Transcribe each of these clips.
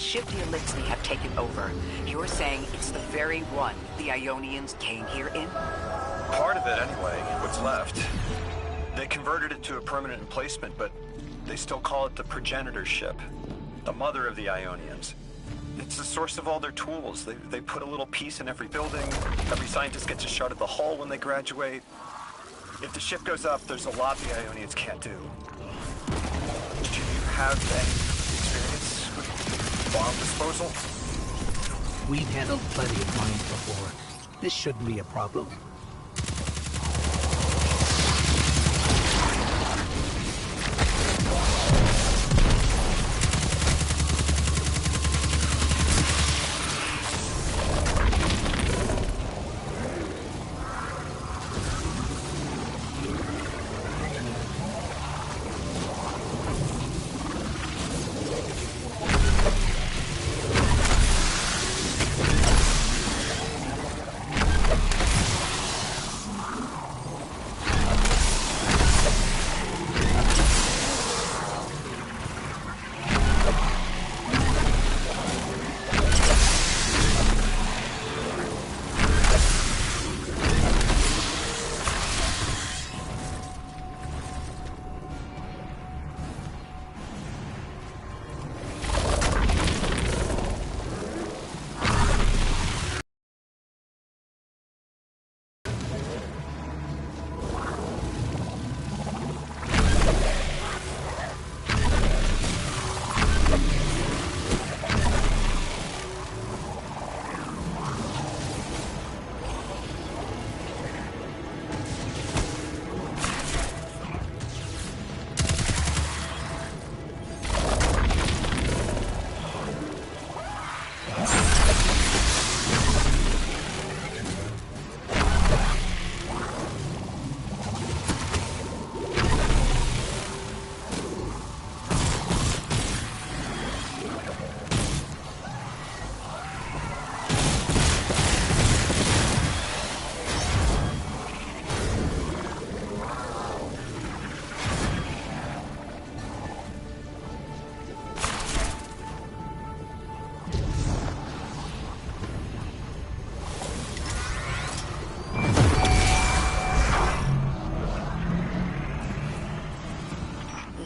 ship the Elixni have taken over, you're saying it's the very one the Ionians came here in? Part of it, anyway. What's left. They converted it to a permanent emplacement, but they still call it the progenitor ship. The mother of the Ionians. It's the source of all their tools. They put a little piece in every building. Every scientist gets a shot at the hull when they graduate. If the ship goes up, there's a lot the Ionians can't do. Do you have any experience with bomb disposal? We've handled plenty of mines before. This shouldn't be a problem.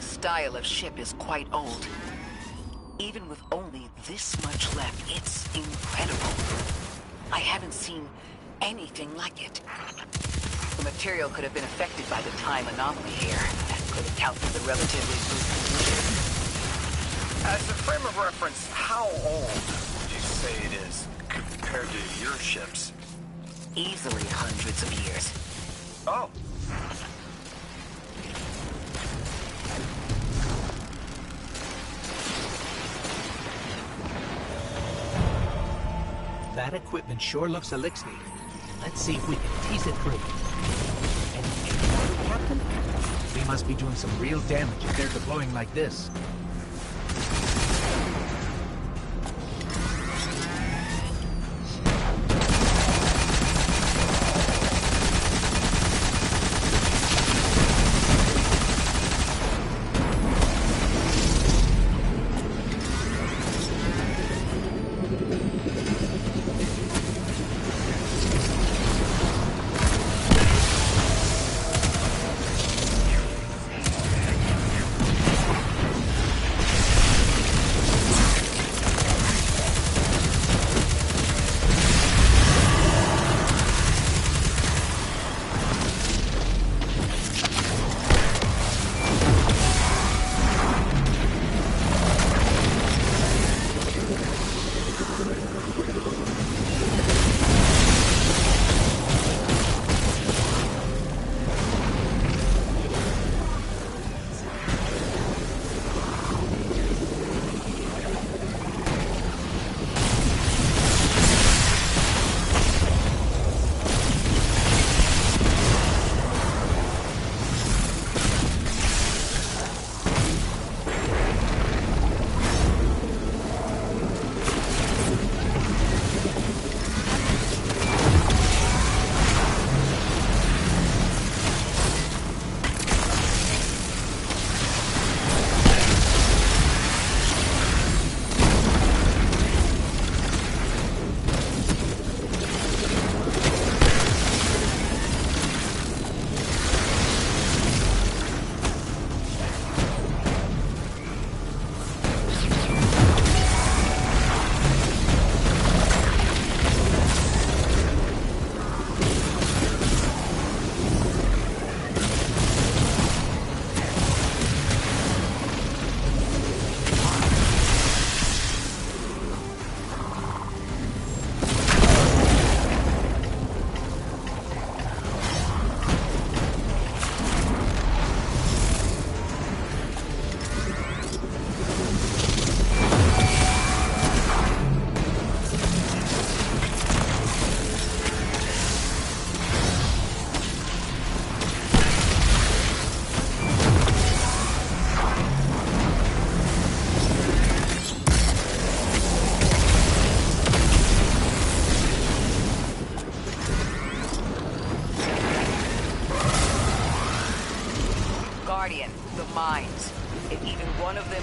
Style of ship is quite old. Even with only this much left, it's incredible. I haven't seen anything like it. The material could have been affected by the time anomaly here. That could account for the relatively loose condition. As a frame of reference, how old would you say it is compared to your ships? Easily hundreds of years. Oh. That equipment sure looks Elixni. Let's see if we can tease it through. Any Captain? We must be doing some real damage if they're deploying like this.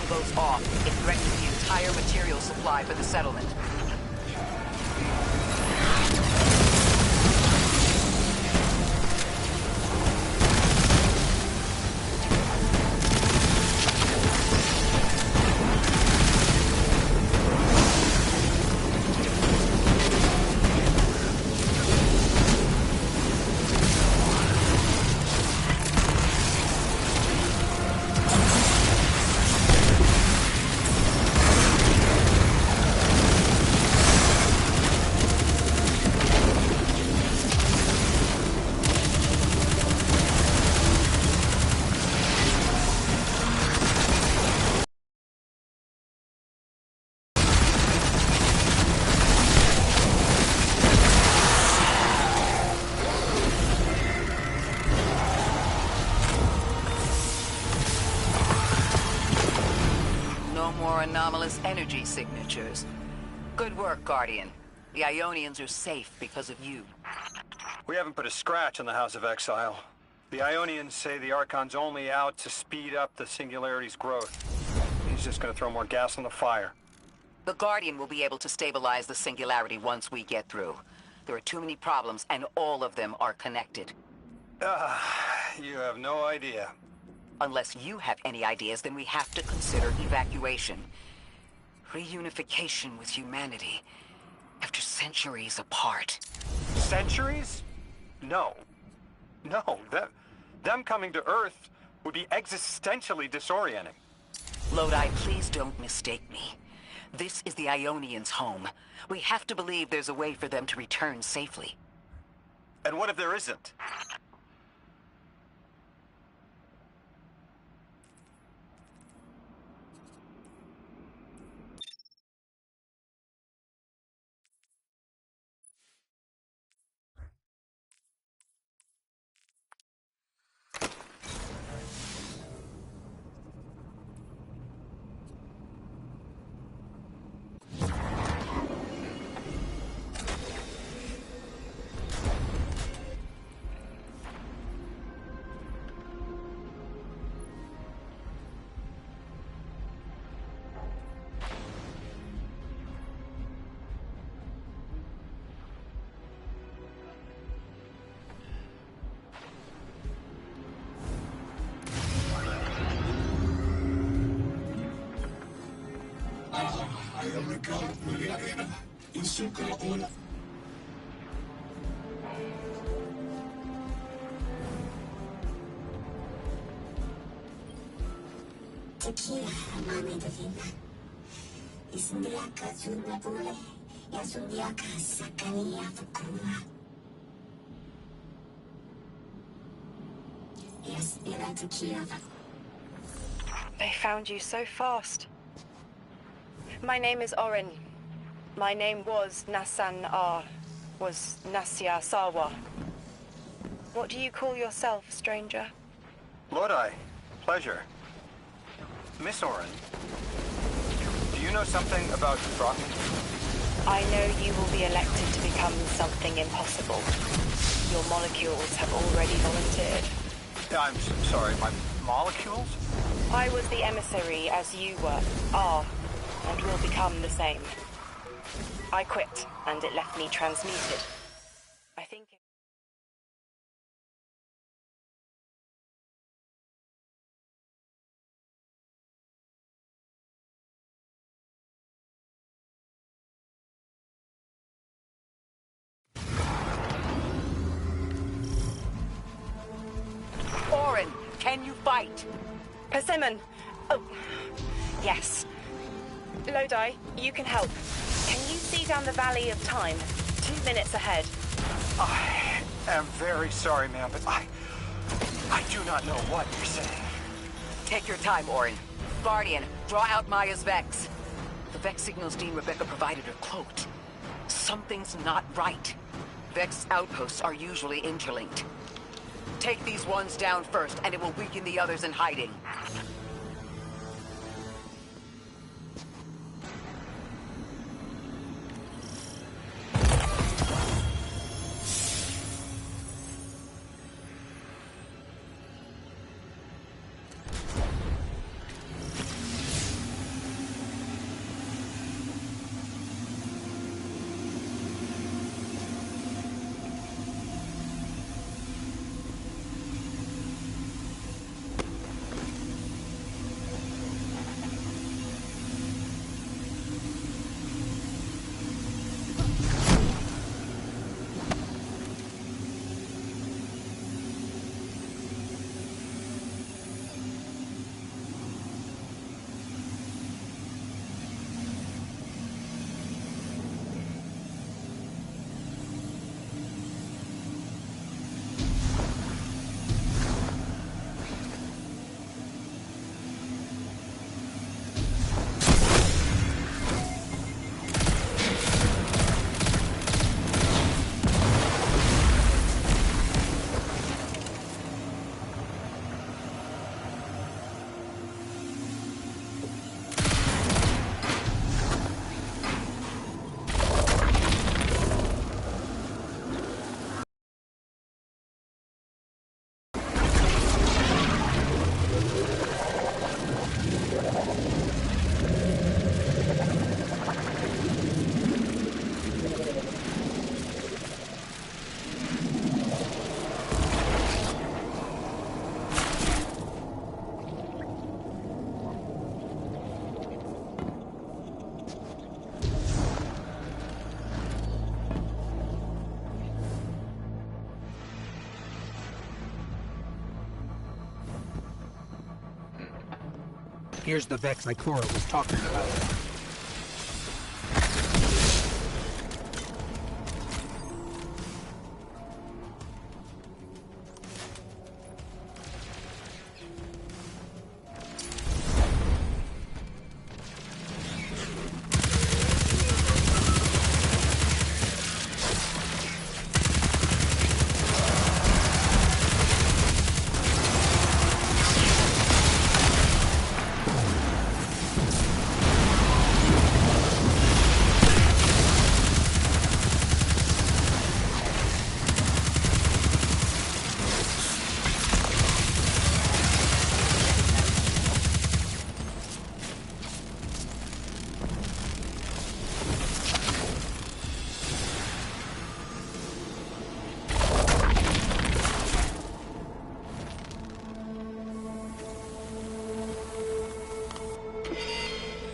goes off, it threatens the entire material supply for the settlement. Anomalous energy signatures. Good work, Guardian. The Ionians are safe because of you. We haven't put a scratch on the House of Exile. The Ionians say the Archon's only out to speed up the Singularity's growth. He's just gonna throw more gas on the fire. The Guardian will be able to stabilize the Singularity once we get through. There are too many problems, and all of them are connected. You have no idea. Unless you have any ideas, then we have to consider evacuation. Reunification with humanity. After centuries apart. Centuries? No. No, them coming to Earth would be existentially disorienting. Lodi, please don't mistake me. This is the Ionians' home. We have to believe there's a way for them to return safely. And what if there isn't? Tequila, mami divina. Ismiyaka zunabule, yazuniaka sakania fukuma. Yaspira tequila. They found you so fast. My name is Orin. My name was Nasan R. Was Nasya Sawa. What do you call yourself, stranger? Lodi, pleasure. Miss Orin, do you know something about Brockman? I know you will be elected to become something impossible. Your molecules have already volunteered. I'm sorry, my molecules? I was the emissary as you were, are, and will become the same. I quit, and it left me transmuted. I think... Orin, can you fight? Persimmon! Oh, yes. Lodi, you can help. Can you see down the Valley of Time? 2 minutes ahead. I am very sorry, ma'am, but I do not know what you're saying. Take your time, Orin. Guardian, draw out Maya's Vex. The Vex signals Dean Rebecca provided are cloaked. Something's not right. Vex outposts are usually interlinked. Take these ones down first, and it will weaken the others in hiding. Here's the Vex Ikora was talking about.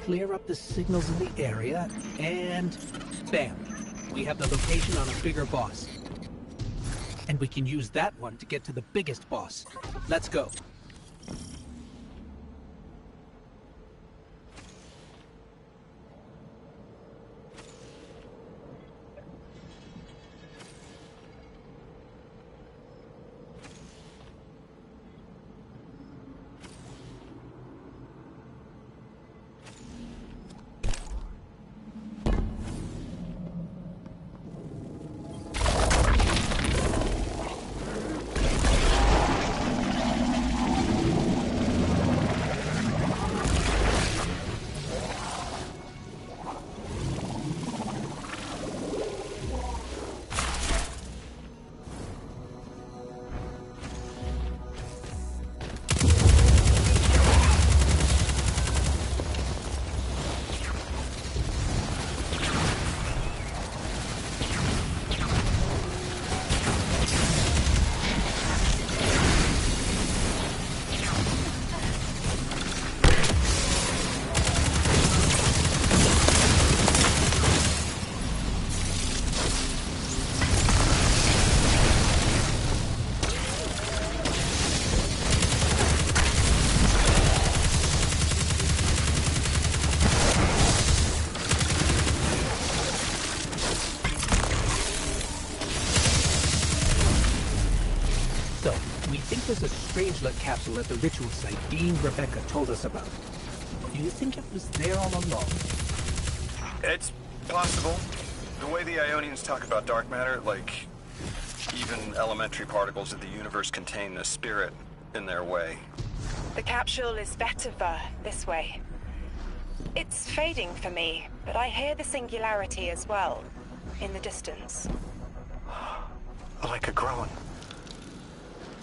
Clear up the signals in the area, and bam! We have the location on a bigger boss. And we can use that one to get to the biggest boss. Let's go. There's a Strangelet capsule at the ritual site Dean Rebecca told us about. Do you think it was there all along? It's possible. The way the Ionians talk about dark matter, like even elementary particles of the universe contain a spirit in their way. The capsule is Vetiver, this way. It's fading for me, but I hear the singularity as well, in the distance. Like a groan.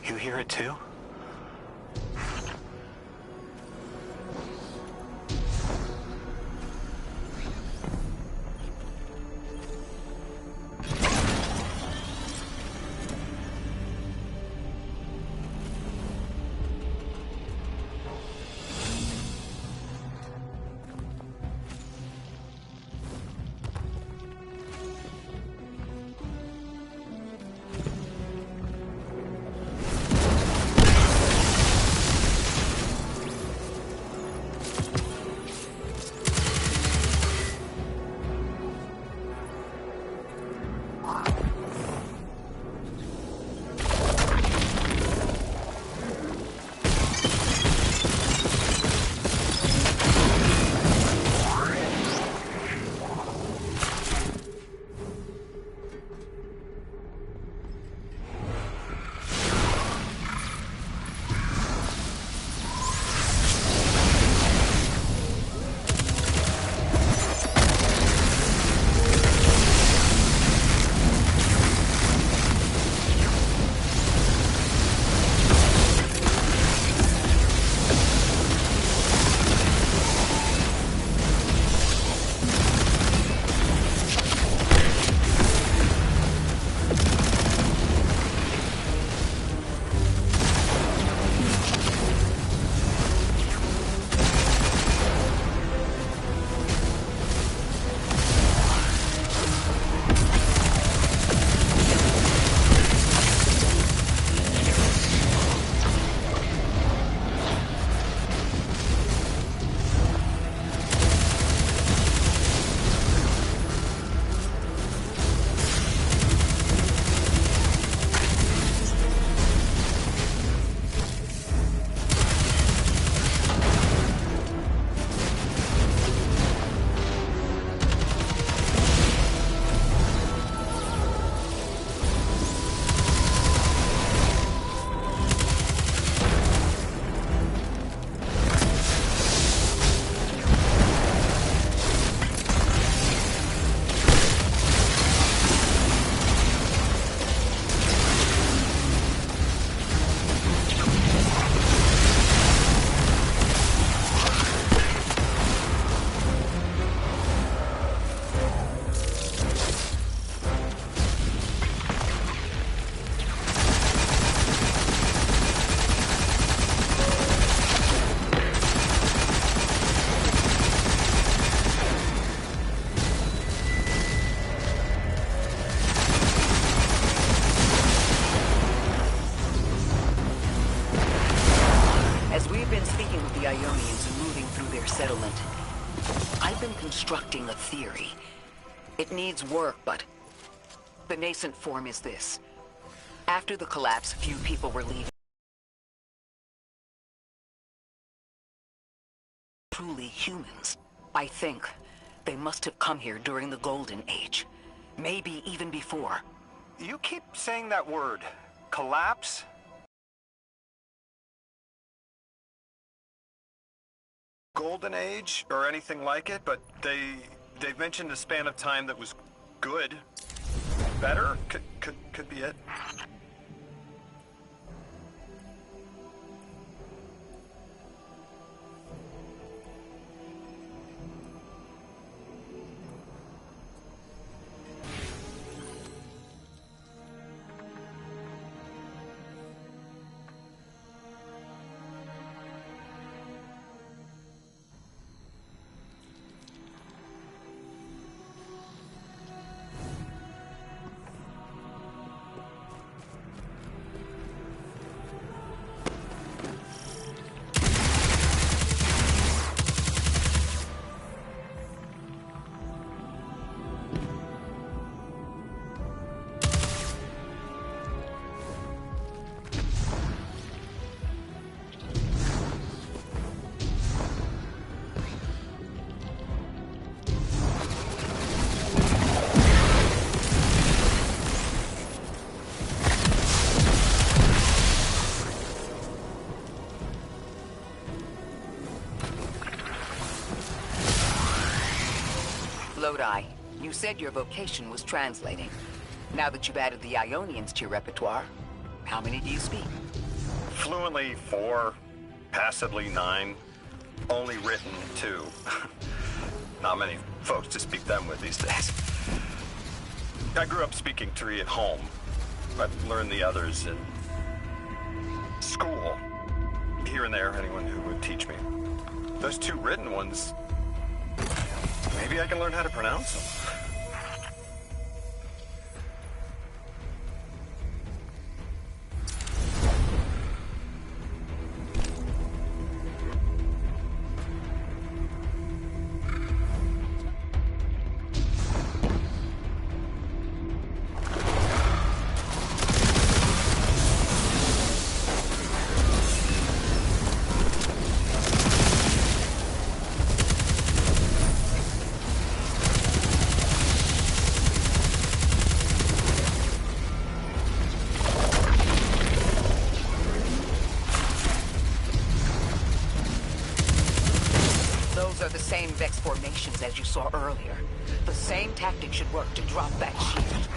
You hear it too? their settlement. I've been constructing a theory. It needs work, but the nascent form is this. After the collapse, few people were leaving. Truly humans. I think they must have come here during the Golden Age. Maybe even before. You keep saying that word. Collapse? Golden Age or anything like it, but they've mentioned a span of time that was good. Better? Could be it. Lodi, you said your vocation was translating. Now that you've added the Ionians to your repertoire, how many do you speak? Fluently 4, passably 9, only written 2. Not many folks to speak them with these days. I grew up speaking 3 at home. I've learned the others in school. Here and there, anyone who would teach me. Those 2 written ones, maybe I can learn how to pronounce them. Those are the same Vex formations as you saw earlier. The same tactic should work to drop that shield.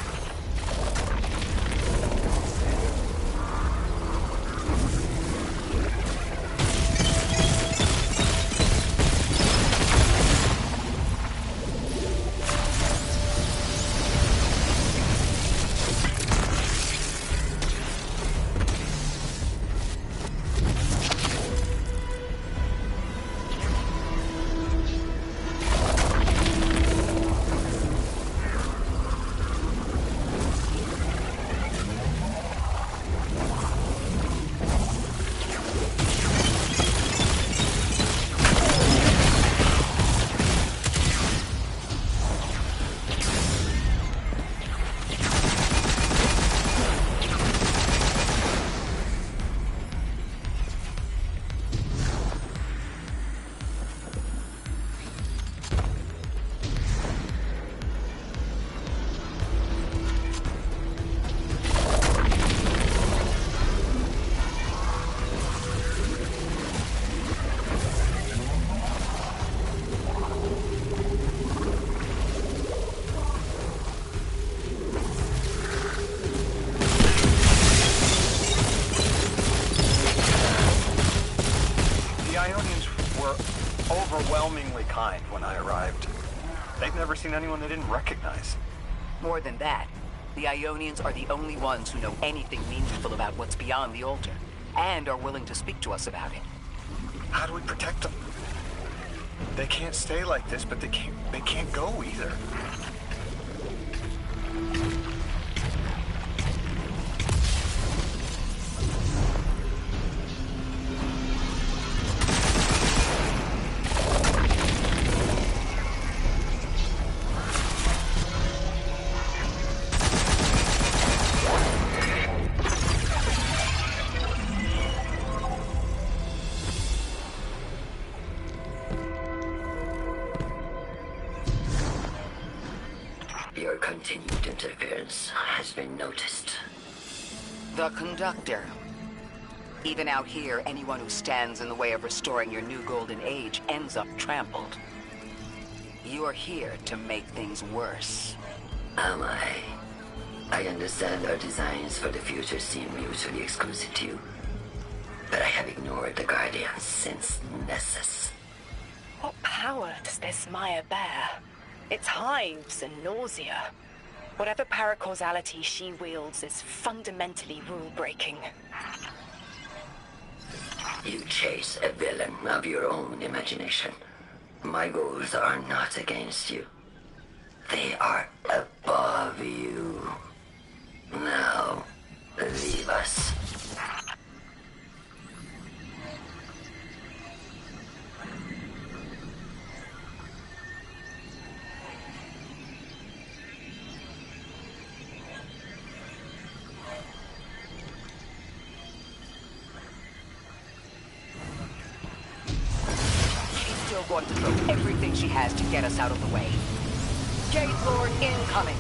Overwhelmingly kind when I arrived. They've never seen anyone they didn't recognize. More than that, the Ionians are the only ones who know anything meaningful about what's beyond the altar, and are willing to speak to us about it. How do we protect them? They can't stay like this, but they can't go either. continued interference has been noticed. The conductor. Even out here, anyone who stands in the way of restoring your new golden age ends up trampled. You're here to make things worse. Am I? I understand our designs for the future seem mutually exclusive to you. But I have ignored the Guardians since Nessus. What power does this Maya bear? It's hives and nausea. Whatever paracausality she wields is fundamentally rule-breaking. You chase a villain of your own imagination. My goals are not against you. They are above you. Now, leave us. Still going to throw everything she has to get us out of the way. Gate Lord incoming!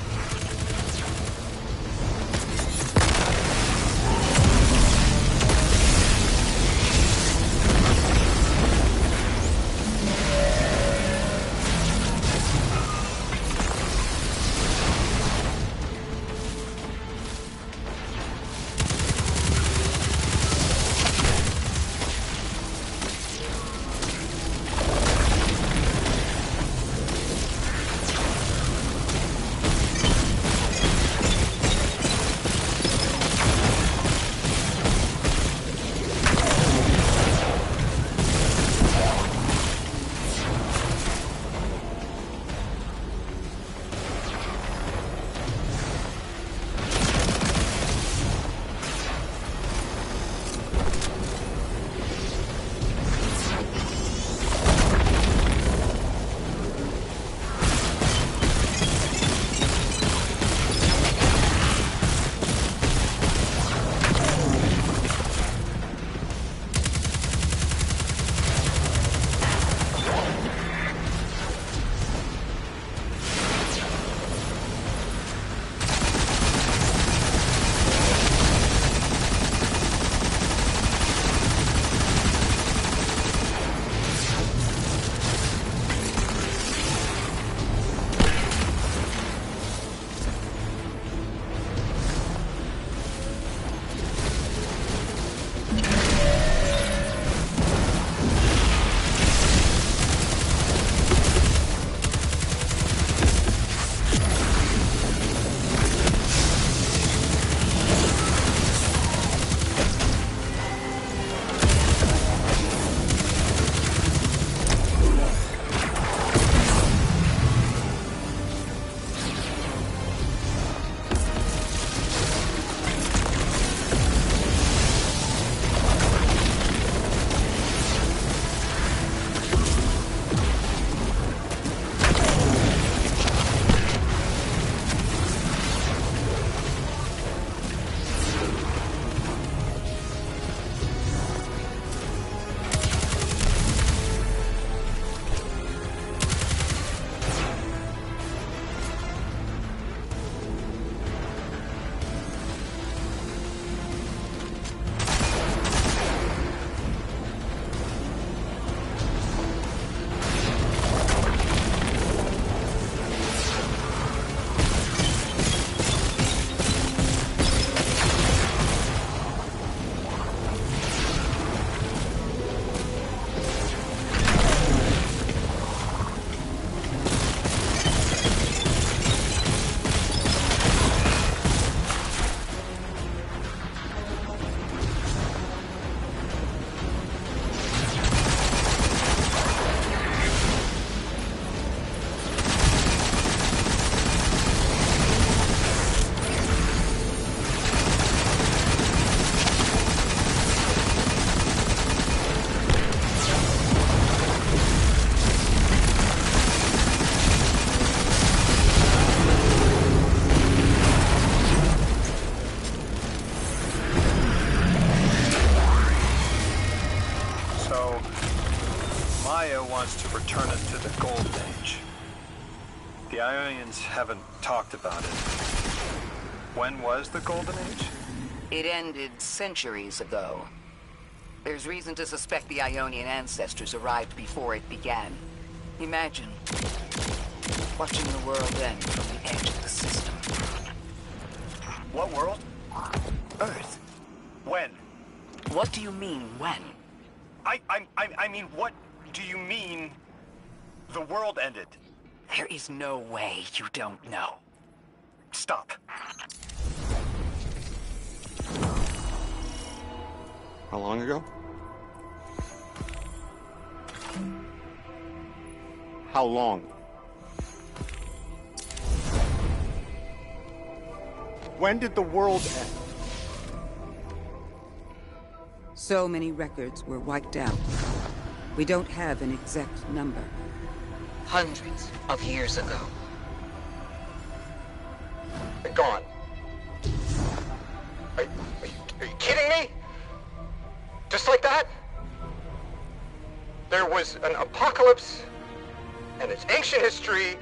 Maya wants to return us to the Golden Age. The Ionians haven't talked about it. When was the Golden Age? It ended centuries ago. There's reason to suspect the Ionian ancestors arrived before it began. Imagine watching the world end from the edge of the system. What world? Earth. When? What do you mean, when? I mean, what do you mean the world ended? There is no way you don't know. Stop. How long ago? How long? When did the world end? So many records were wiped out. We don't have an exact number. Hundreds of years ago. They're gone. Are you kidding me? Just like that? There was an apocalypse, and it's ancient history,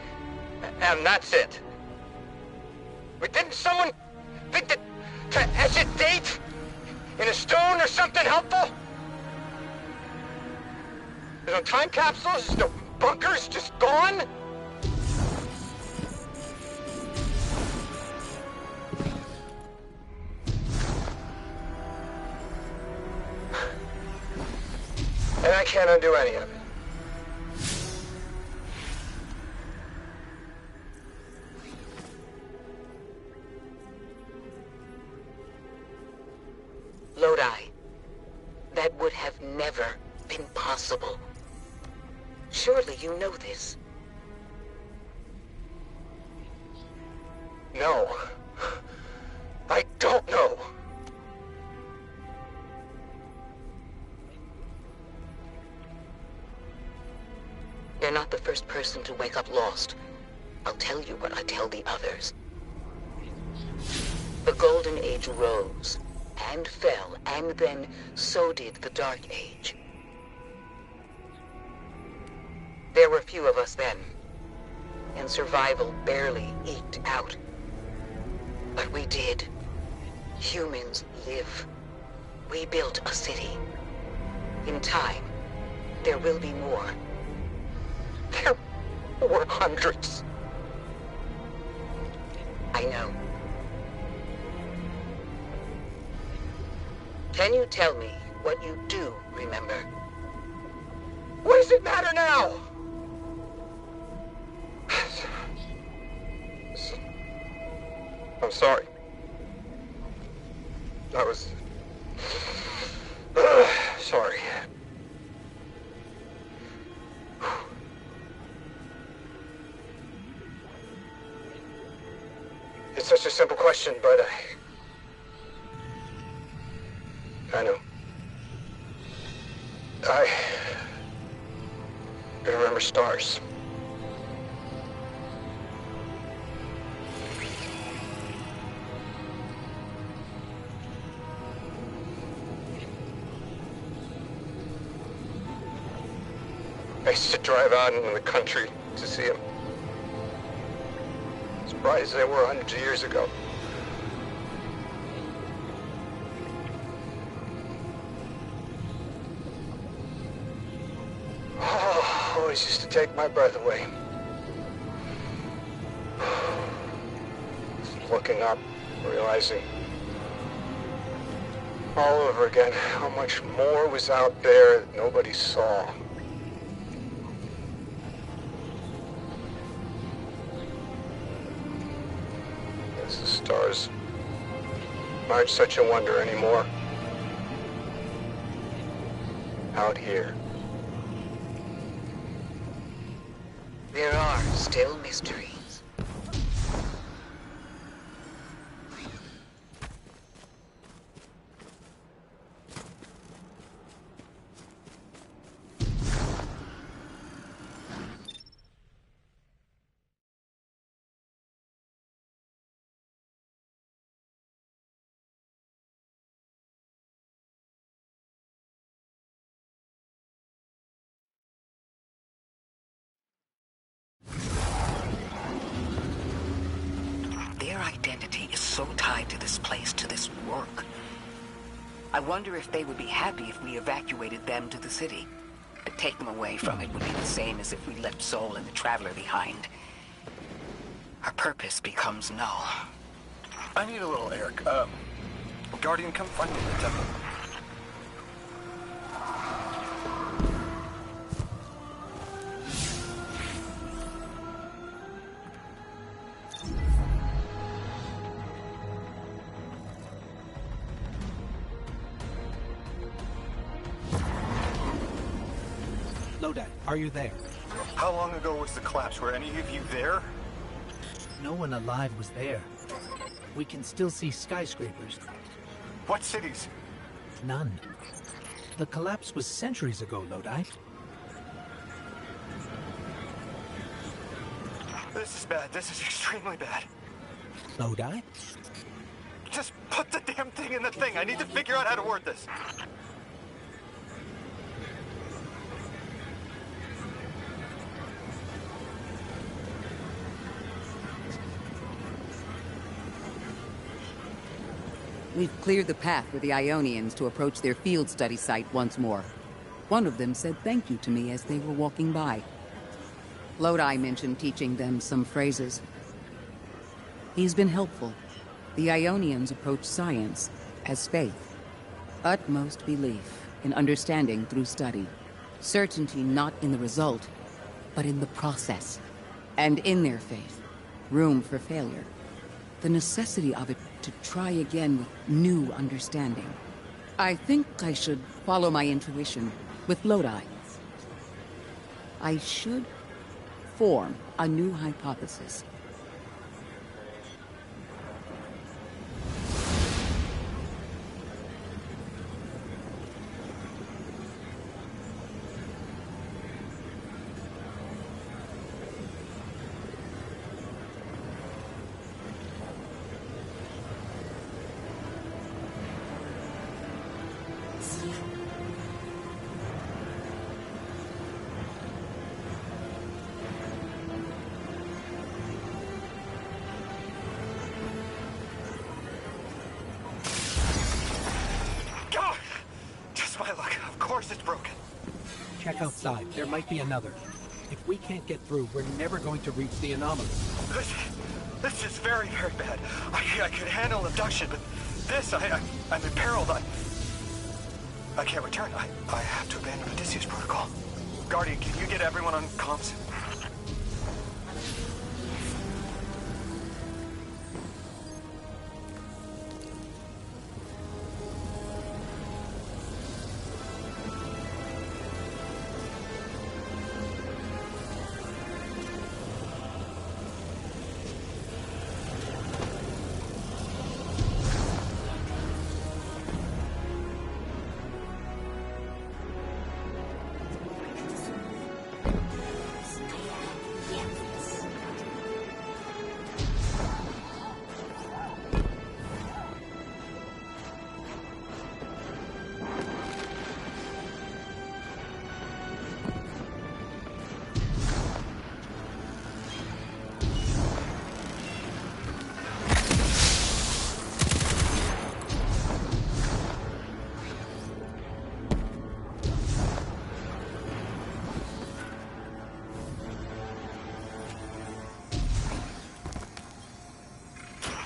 and that's it. But didn't someone think that to etch a date in a stone or something helpful? There's no time capsules, there's no bunkers, just gone? And I can't undo any of it. Lodi, that would have never been possible. Surely you know this. No. I don't know. You're not the first person to wake up lost. I'll tell you what I tell the others. The Golden Age rose, and fell, and then so did the Dark Age. There were few of us then, and survival barely eked out. But we did. Humans live. We built a city. In time, there will be more. There were hundreds. I know. Can you tell me what you do remember? What does it matter now? I'm sorry. I was... sorry. It's such a simple question, but I know. I remember stars. I used to drive out into the country to see them. Surprised they were hundreds of years ago. Oh, always used to take my breath away. Looking up, realizing all over again how much more was out there that nobody saw. As the stars aren't such a wonder anymore. Out here. There are still mysteries. identity is so tied to this place, to this work. I wonder if they would be happy if we evacuated them to the city. To take them away from it would be the same as if we left Soul and the Traveler behind. Our purpose becomes null. I need a little air. Guardian, come find me in the temple. Lodi, are you there? How long ago was the collapse? Were any of you there? No one alive was there. We can still see skyscrapers. What cities? None. The collapse was centuries ago, Lodi. This is bad. This is extremely bad. Lodi? Just put the damn thing in the thing. I need to figure out how to word this. We've cleared the path for the Ionians to approach their field study site once more. One of them said thank you to me as they were walking by. Lodi mentioned teaching them some phrases. He's been helpful. The Ionians approach science as faith. Utmost belief in understanding through study. Certainty not in the result, but in the process. And in their faith, room for failure. The necessity of it to try again with new understanding. I think I should follow my intuition with Lodi. I should form a new hypothesis. It's broken. Check outside. There might be another. If we can't get through, we're never going to reach the anomaly. This is very, very bad. I could handle abduction, but this, I'm imperiled. I can't return. I have to abandon Odysseus protocol. Guardian, can you get everyone on comms?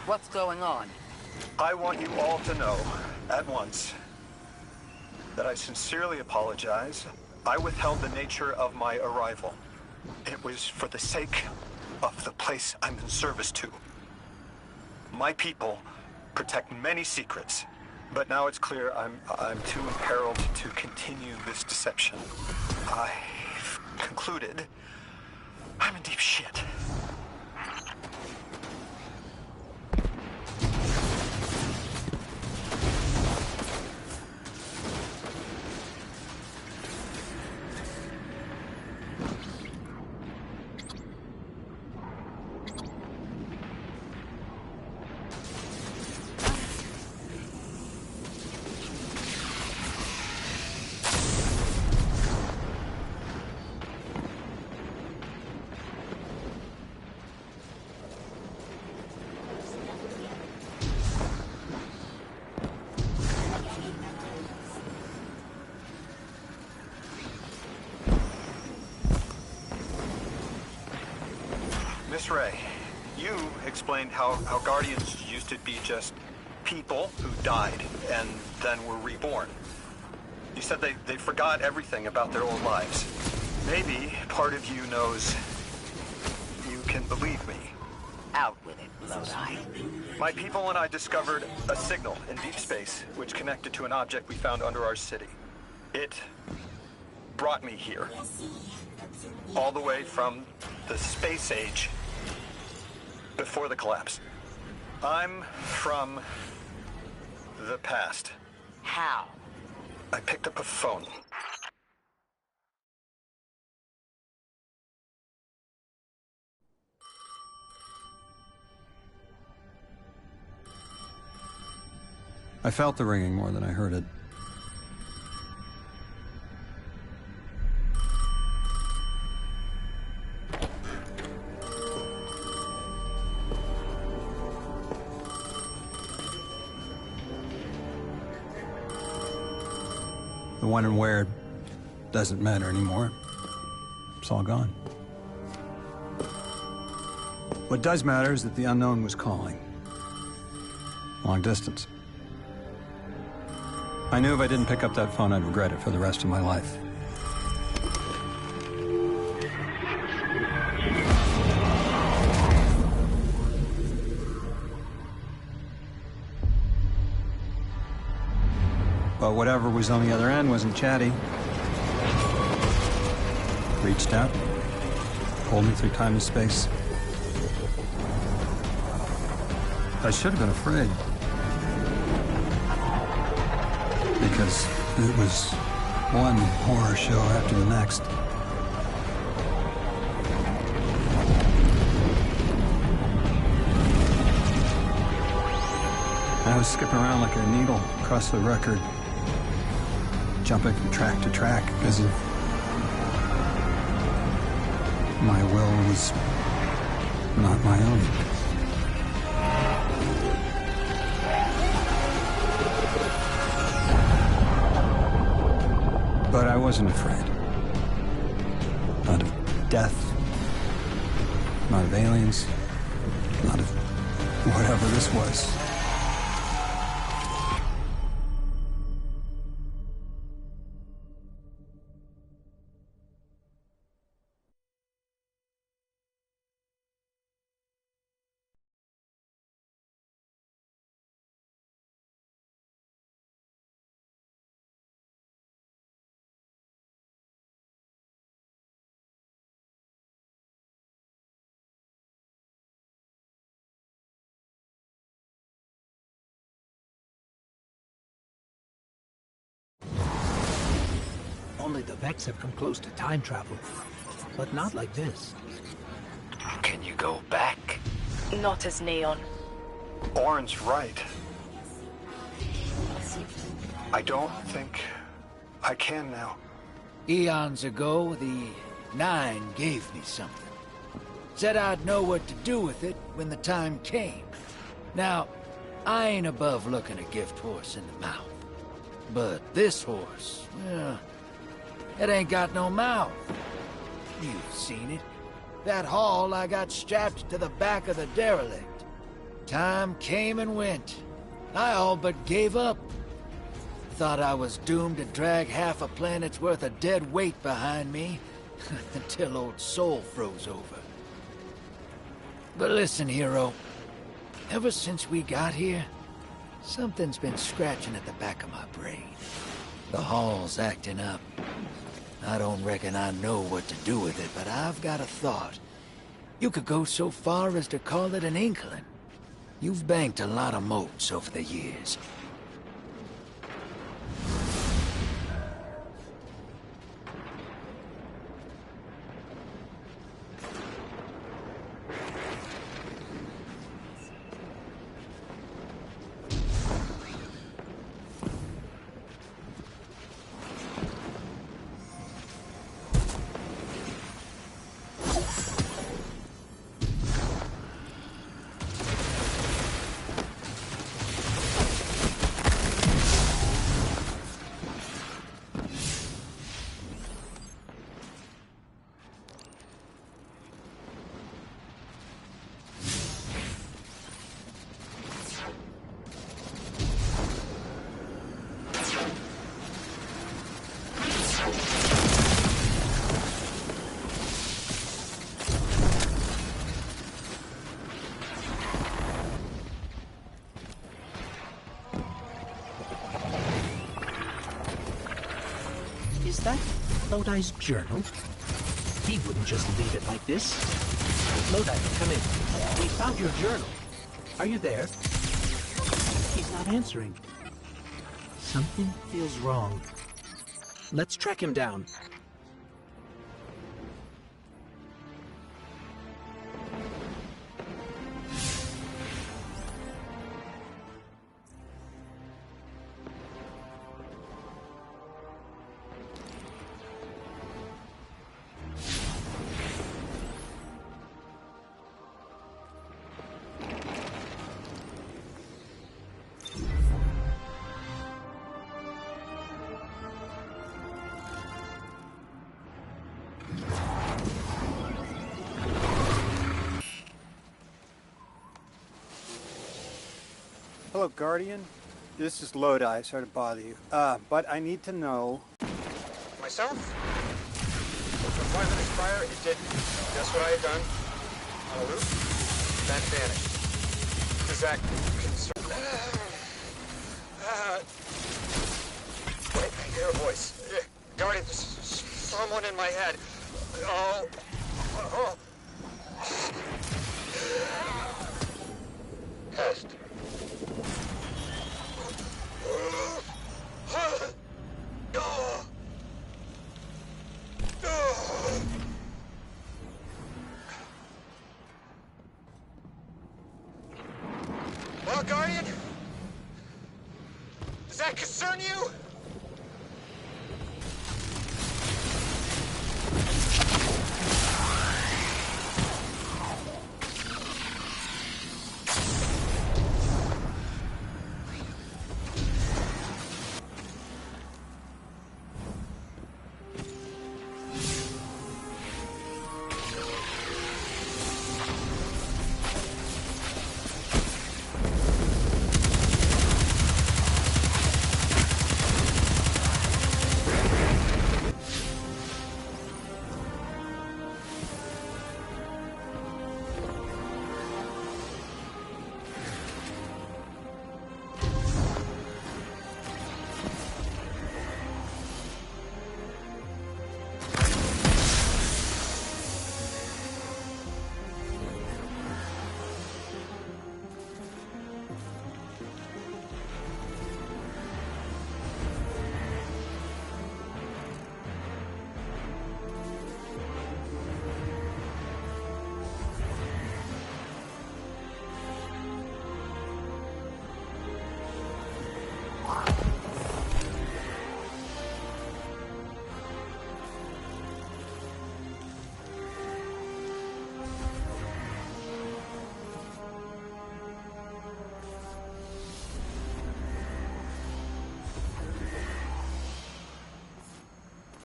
What's going on? I want you all to know, at once, that I sincerely apologize. I withheld the nature of my arrival. It was for the sake of the place I'm in service to. My people protect many secrets, but now it's clear I'm too imperiled to continue this deception. I've concluded I'm in deep shit. X-ray. You explained how Guardians used to be just people who died and then were reborn. You said they forgot everything about their old lives. Maybe part of you knows you can believe me. Out with it, Lodi. My people and I discovered a signal in deep space which connected to an object we found under our city. It brought me here. All the way from the space age before the collapse. I'm from the past. How? I picked up a phone. I felt the ringing more than I heard it. The when and where doesn't matter anymore. It's all gone. What does matter is that the unknown was calling. Long distance. I knew if I didn't pick up that phone, I'd regret it for the rest of my life. But whatever was on the other end wasn't chatty. Reached out, pulled me through time and space. I should have been afraid. Because it was one horror show after the next. I was skipping around like a needle across the record, jumping from track to track because of my will was not my own. But I wasn't afraid. Not of death, not of aliens, not of whatever this was. Only the Vex have come close to time travel, but not like this. Can you go back? Not as Neon. Orin's right. I don't think I can now. Eons ago, the Nine gave me something. Said I'd know what to do with it when the time came. Now, I ain't above looking a gift horse in the mouth. But this horse, well, it ain't got no mouth. You've seen it. That haul I got strapped to the back of the derelict. Time came and went. I all but gave up. Thought I was doomed to drag half a planet's worth of dead weight behind me until old Soul froze over. But listen, hero. Ever since we got here, something's been scratching at the back of my brain. The hall's acting up. I don't reckon I know what to do with it, but I've got a thought. You could go so far as to call it an inkling. You've banked a lot of motes over the years. that Lodi's journal? He wouldn't just leave it like this. Lodi, come in. We found your journal. Are you there? He's not answering. Something feels wrong. Let's track him down. Hello, Guardian. This is Lodi. Sorry to bother you. But I need to know... Myself? 5 minutes prior, it did just what I had done. On a loop, then vanished. Exact concern. Wait, I hear a voice. Guardian, there's someone in my head. Oh. Test. Well, Guardian? Does that concern you?